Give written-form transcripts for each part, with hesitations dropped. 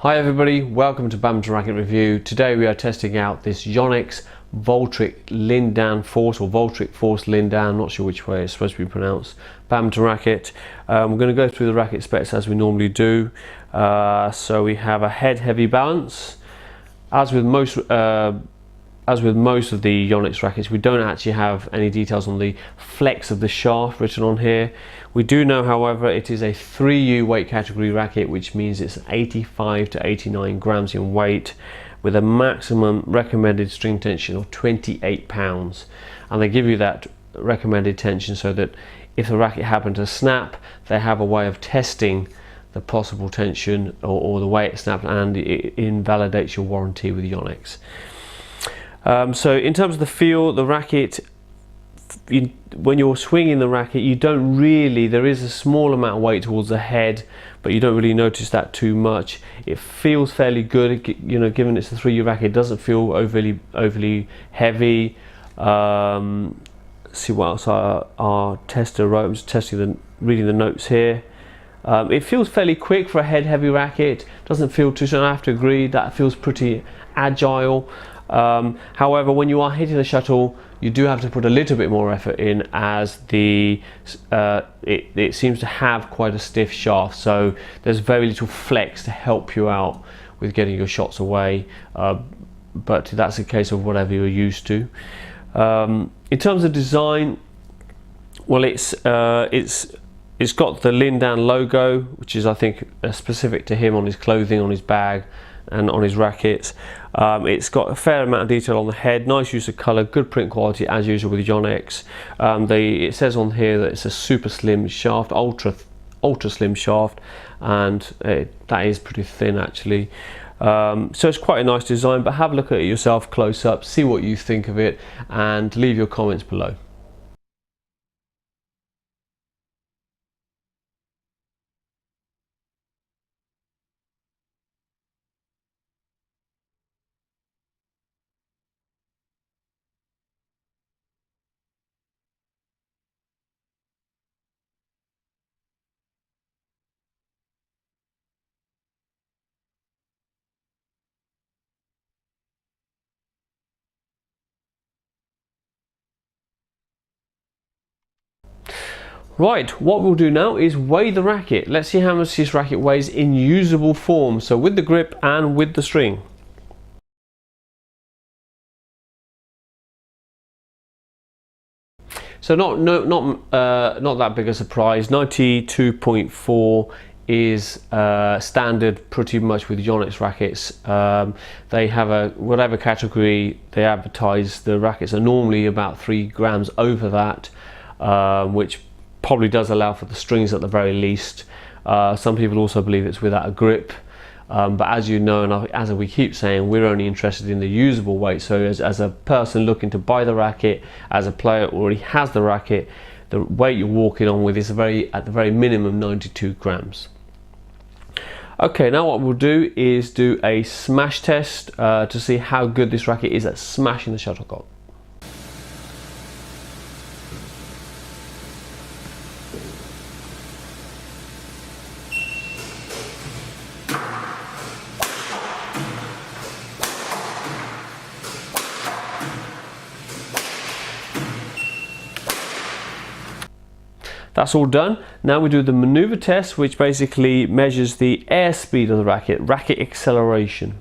Hi everybody, welcome to Badminton Racket Review. Today we are testing out this Yonex Voltric Lin Dan Force, or Voltric Force Lin Dan, not sure which way it's supposed to be pronounced, badminton racket. We're going to go through the racket specs as we normally do. So we have a head heavy balance. As with most of the Yonex rackets, we don't actually have any details on the flex of the shaft written on here. We do know, however, it is a 3U weight category racket, which means it's 85 to 89 grams in weight, with a maximum recommended string tension of 28 pounds. And they give you that recommended tension so that if the racket happened to snap, they have a way of testing the possible tension or the way it snapped, and it invalidates your warranty with Yonex. So in terms of the feel, the racket, when you're swinging the racket, you don't really, there is a small amount of weight towards the head, but you don't really notice that too much. It feels fairly good, you know, given it's a 3U racket. It doesn't feel overly heavy. See what else our tester wrote. I'm just reading the notes here. It feels fairly quick for a head heavy racket. Doesn't feel too strong. I have to agree, that feels pretty agile. However, when you are hitting the shuttle, you do have to put a little bit more effort in, as it seems to have quite a stiff shaft, so there's very little flex to help you out with getting your shots away, but that's a case of whatever you're used to. In terms of design, well, it's got the Lin Dan logo, which is, I think, specific to him, on his clothing, on his bag and on his rackets. It's got a fair amount of detail on the head, nice use of colour, good print quality as usual with Yonex. It says on here that it's a super slim shaft, ultra slim shaft, and that is pretty thin actually. So it's quite a nice design, but have a look at it yourself close up, see what you think of it, and leave your comments below. Right, what we'll do now is weigh the racket. Let's see how much this racket weighs in usable form, so with the grip and with the string. So not that big a surprise. 92.4 is standard pretty much with Yonex rackets. They have whatever category they advertise, the rackets are normally about 3 grams over that, which probably does allow for the strings at the very least. Some people also believe it's without a grip, but as you know, and as we keep saying, we're only interested in the usable weight. So as a person looking to buy the racket, as a player who already has the racket, the weight you're walking on with is at the very minimum 92 grams. Okay, now what we'll do is do a smash test to see how good this racket is at smashing the shuttlecock. That's all done. Now we do the maneuver test, which basically measures the airspeed of the racket, racket acceleration.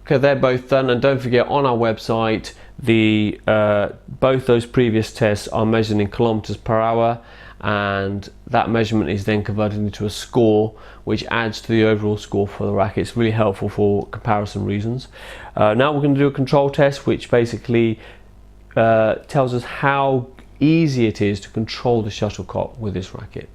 Okay, they're both done, and don't forget, on our website, both those previous tests are measured in kilometers per hour, and that measurement is then converted into a score, which adds to the overall score for the racket. It's really helpful for comparison reasons. Now we're going to do a control test, which basically tells us how easy it is to control the shuttlecock with this racket.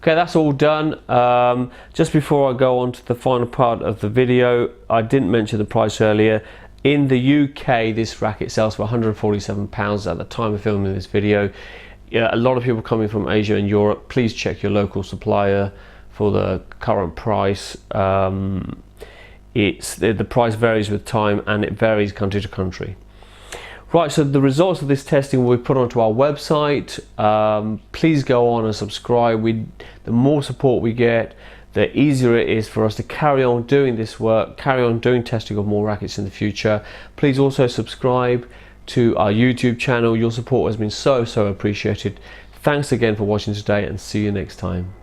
Okay, that's all done. Just before I go on to the final part of the video, I didn't mention the price earlier. In the UK, this racket sells for £147 at the time of filming this video. Yeah, a lot of people coming from Asia and Europe. Please check your local supplier for the current price. The price varies with time, and it varies country to country. Right, so the results of this testing will be put onto our website. Please go on and subscribe. The more support we get, the easier it is for us to carry on doing this work, carry on doing testing of more rackets in the future. Please also subscribe to our YouTube channel. Your support has been so appreciated. Thanks again for watching today, and see you next time.